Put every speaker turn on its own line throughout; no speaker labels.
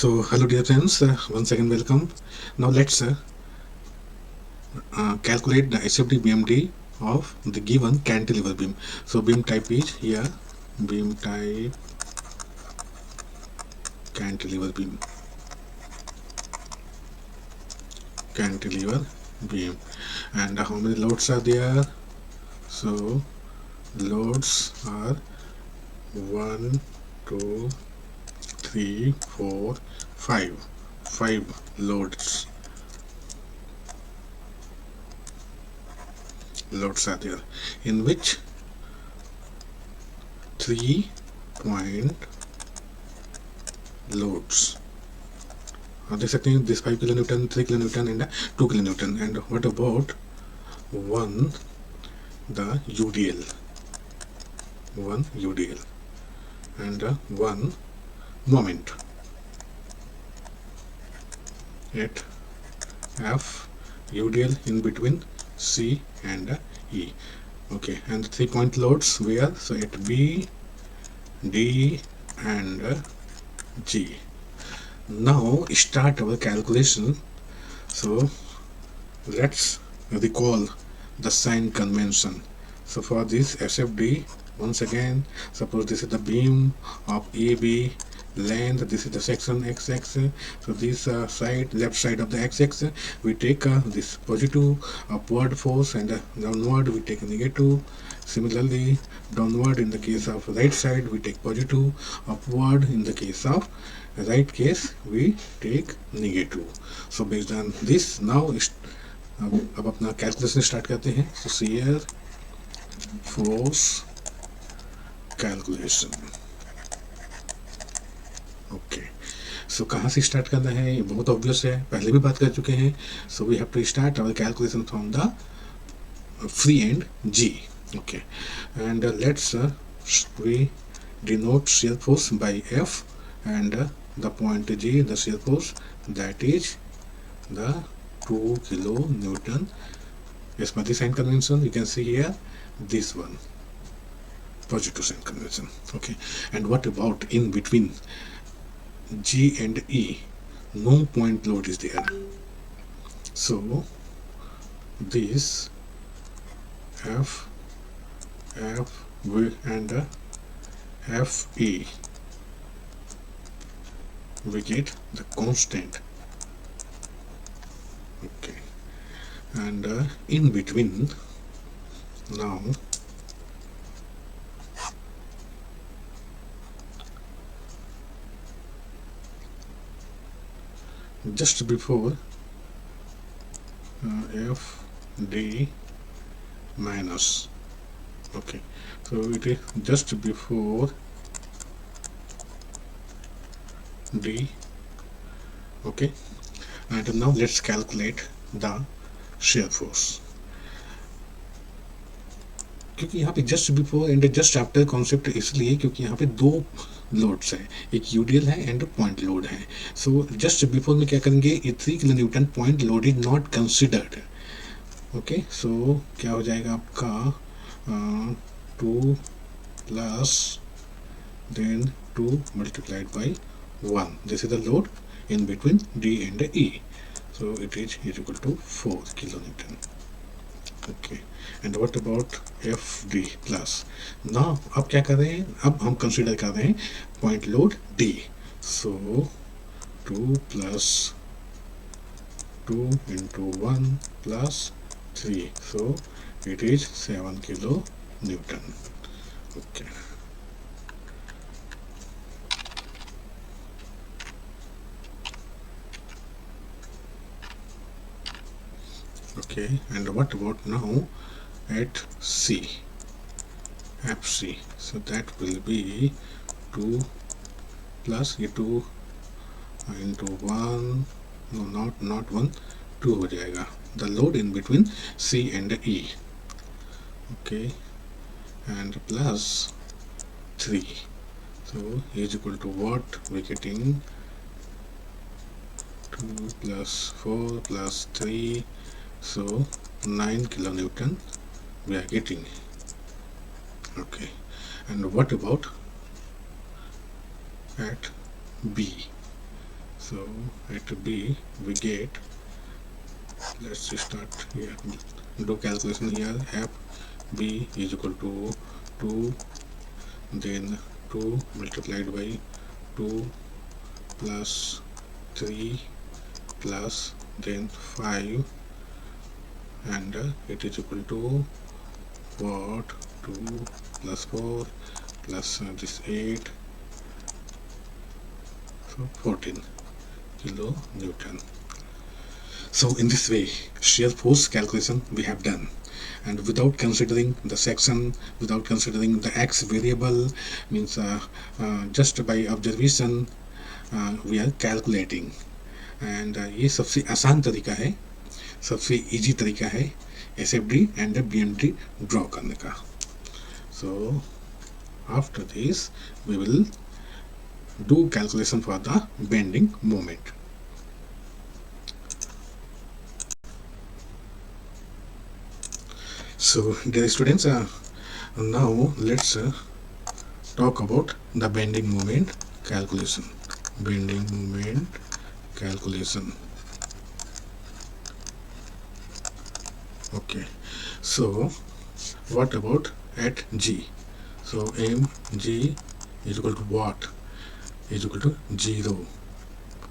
So hello dear friends, once again welcome. Now let's calculate the SFD BMD of the given cantilever beam. So beam type is here, beam type cantilever beam, cantilever beam, and how many loads are there? So loads are 1, 2, 3, 4, 5. 5 loads. Loads are there, in which 3 point loads. देख सकते हैं this 5 kilonewton, 3 kilonewton and 2 kilonewton. And what about one the UDL, one UDL and one moment at F UDL in between C and E. Okay, and 3 point loads where? So at B, D and G. Now start our calculation. So let's recall the sign convention. So for this SFD, once again, suppose this is the beam of AB, length, this is the section XX. So this side, left side of the XX, we take this positive upward force, and downward we take negative. Similarly, downward in the case of right side we take positive, upward in the case of right case we take negative. So based on this, now अब अपना calculation start करते हैं. So shear force calculation. Okay, so कहाँ से start करना है? ये बहुत ऑब्वियस है, पहले भी बात कर चुके हैं. So we have to start our calculation from the free end G. Okay, and let's we denote shear force by F, and the point G, the shear force, that is the 2 kilonewton. As per the sign convention, you can see here this one, positive sign convention. Okay, and what about in between G and E? No point load is there. So this F and FE, we get the constant. Okay, and in between, now just before FD minus. Okay, so it is just before D. Okay, and now let's calculate the shear force. क्योंकि यहाँ पे just before and just after concept इसलिए क्योंकि यहाँ पे दो loads हैं, एक यूडीएल है एंड पॉइंट लोड है. सो जस्ट बिफोर में क्या करेंगे? ये 3 kilonewton point load is not considered. Okay, so क्या हो जाएगा आपका 2 plus then 2 multiplied by 1. This is the load in between D and E. So it is equal to 4 kilonewton. Okay, and what about FD plus? Now अब क्या कर रहे हैं? अब हम कंसिडर कर रहे हैं point load D. So 2 plus 2 into 1 plus 3. So it is 7 kilonewton. Okay. Okay, and what about now at C, FC? So that will be 2 plus ये 2 into 1, no not 1, 2 हो जाएगा. The load in between C and E. Okay, and plus 3. So is equal to what? We're getting 2 plus 4 plus 3. So 9 kilonewton we are getting. Okay, and what about at B? So at B we get, let's start here, do calculation here. F B is equal to 2, then 2 multiplied by 2 plus 3 plus then 5, and it is equal to what, 2 plus 4 plus this 8, so 14 kilo Newton. So in this way, shear force calculation we have done, and without considering the section, without considering the x variable, means just by observation we are calculating. And ये सबसे आसान तरीका है, सबसे easy तरीका है SFD and BMD draw करने का. So after this we will do calculation for the bending moment. So dear students, now let's talk about the bending moment calculation. Bending moment calculation. Okay, so what about at G? So mg is equal to what? Is equal to 0.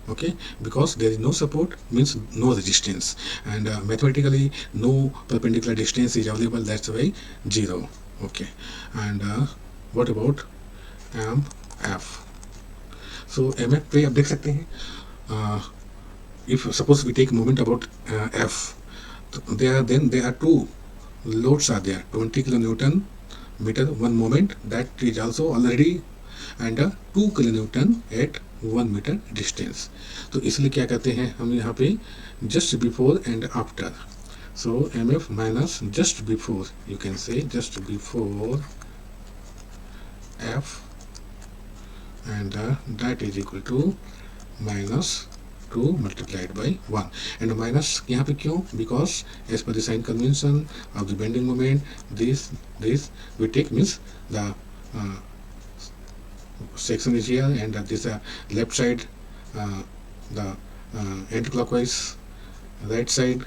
Okay, because there is no support means no resistance, and mathematically no perpendicular distance is available, that's why 0. Okay, and what about mf? So mf पे आप देख सकते हैं, if suppose we take moment about f, there are two loads are there, 20 kilonewton meter one moment, that is also already, and 2 kilonewton at 1 meter distance. तो इसलिए क्या कहते हैं हम यहाँ पे just before and after. So mf minus just before, you can say just before f, and that is equal to minus 2 multiplied by 1. and minus यहाँ पे क्यों? Because as per the sign convention of the bending moment, this we take means the section is here, and this left side the anti-clockwise, right side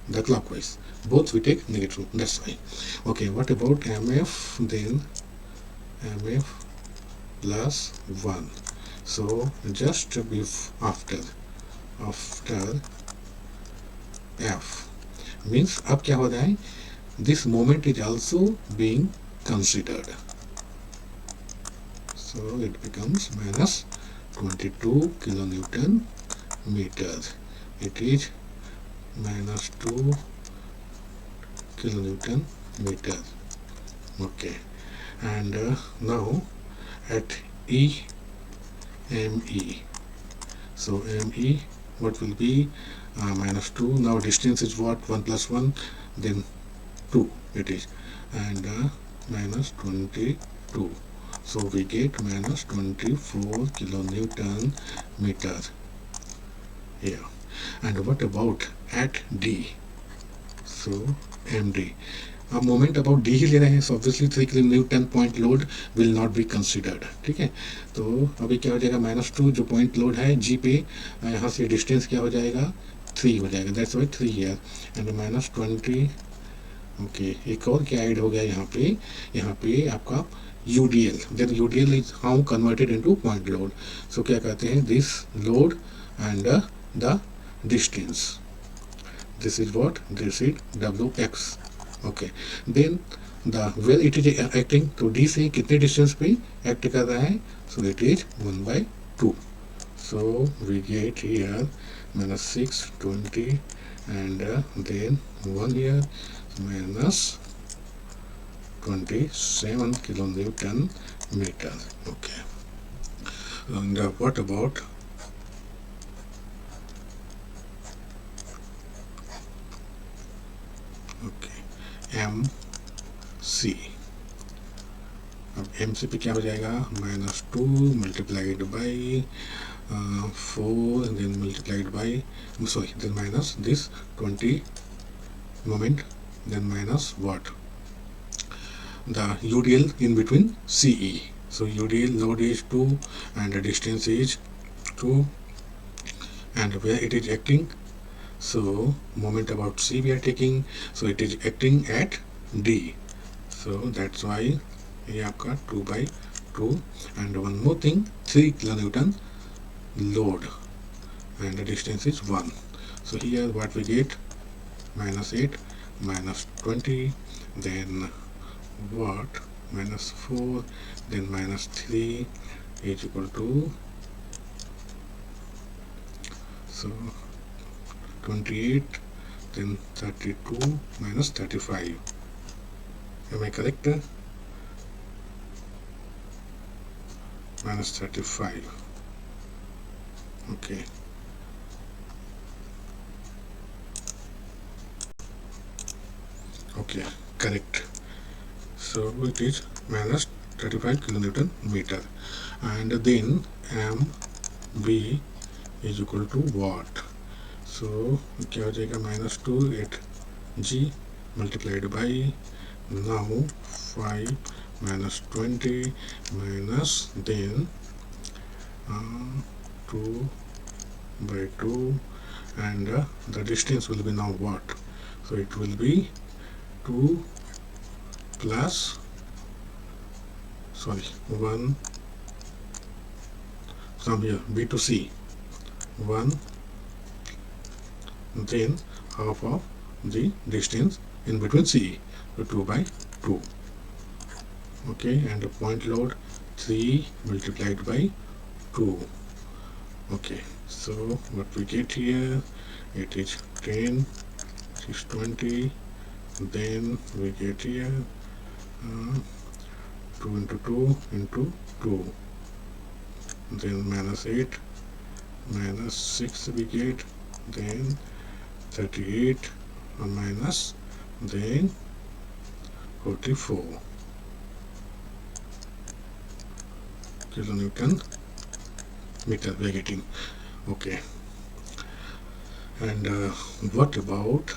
the clockwise, both we take negative, that's why. Okay, what about mf? Then mf plus 1. So just after f means अब क्या हो रहा है, this moment is also being considered, so it becomes minus 22 kilonewton meter. It is minus 2 kilonewton meter. Okay, and now at me, so me what will be, minus 2. Now distance is what, 1 plus 1, then 2 it is, and minus 22. So we get minus 24 kilonewton meter here. And what about at D? So md, अब moment about D ही ले रहे हैं, so obviously 3 kilonewton point load will not be considered. ठीक है, तो अभी क्या हो जाएगा, माइनस 2 जो पॉइंट लोड है जी पे, यहाँ से डिस्टेंस क्या हो जाएगा, 3 हो जाएगा, that's why 3 here, and minus 20. Okay, एक और क्या ऐड हो गया यहाँ पे आपका UDL. then UDL is how converted into point load. so क्या कहते हैं, this load and the distance, this is what, this is Wx. okay, then the well it is acting, तो D से कितने डिस्टेंस पे एक्ट कर रहा है, so it is 1/2. so we get here minus 6, 20, and then 1 here, minus 27 kilonewton meter. Okay, and what about MC? अब MC पे क्या हो जाएगा, minus 2 multiplied by 4, and then multiplied by, then minus this 20 moment, then minus what, the UDL in between CE. so UDL load is 2 and the distance is 2, and where it is acting, so moment about C we are taking, so it is acting at D, so that's why ये आपका 2/2. And one more thing, 3 kilonewton load and the distance is 1. So here what we get, -8 -20, then what, -4, then -3 is equal to, so 28, then 32 -35. Am I correct? -35. Okay. Okay, correct. So it is -35 kilonewton meter, and then MV is equal to what? So क्या हो जाएगा, -2 8G multiplied by now 5 -20 minus then 2/2, and the distance will be now what? So it will be 2 plus, sorry, 1 from here, B to C, 1, then half of the distance in between C, so 2/2. Okay, and the point load 3 multiplied by 2. Okay, so what we get here, it is 10, 620, then we get here 2 into 2 into 2, then -8 -6 we get, then 38 minus, then 44 kilonewton meter we are getting. Okay, and what about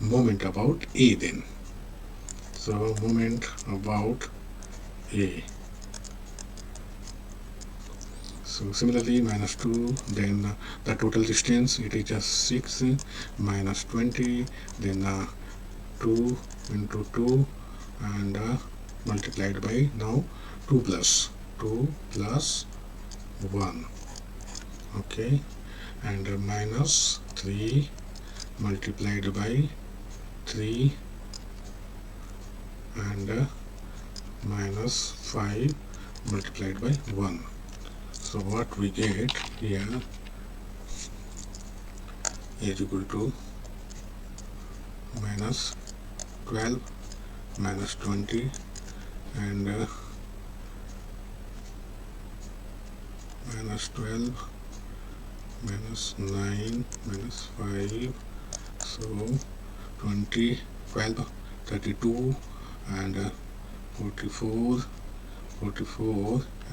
moment about A then? So moment about A, so similarly -2, then the total distance, it is just 6 -20, then 2 into 2 and multiplied by now 2 plus 1. Okay, and -3 multiplied by 3 and -5 multiplied by 1. So what we get here is equal to -12 -20 and -12 -9 -5, so 20, 12, 32 and 44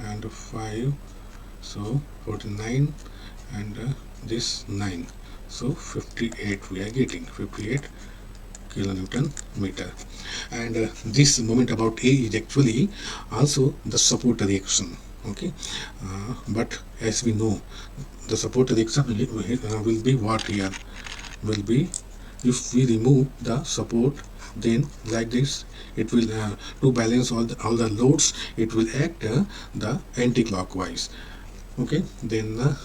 and 5, so 49 and this 9, so 58 we are getting, 58 kilonewton meter. And this moment about A is actually also the support reaction. Okay, but as we know, the support reaction will be what here, will be, if we remove the support, then like this it will to balance all the loads, it will act the anti-clockwise. Okay, then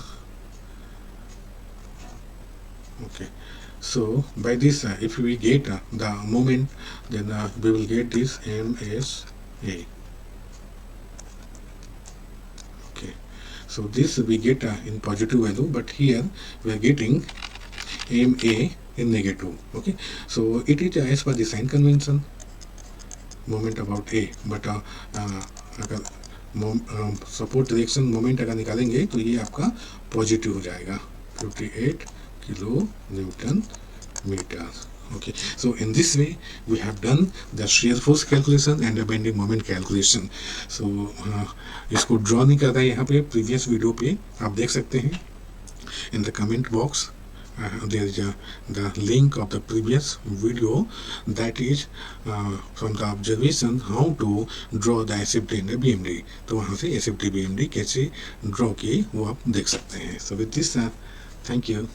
okay, so by this if we get the moment, then we will get this MSA. Okay, so this we get in positive value, but here we are getting MA in negative. Okay, so it is as per the sign convention, moment about A, but अगर support reaction moment अगर निकालेंगे तो ये आपका positive हो जाएगा, 58 kilo Newton meter. Okay, so in this way we have done the shear force calculation and the bending moment calculation. So इसको draw नहीं कर रहा है यहाँ पे, प्रीवियस वीडियो पे आप देख सकते हैं in the comment box. There is the link of the previous video, that is from the observation how to draw the SFD in the BMD. तो वहाँ से SFD BMD कैसे ड्रॉ किए वो आप देख सकते हैं. So with this Thank you.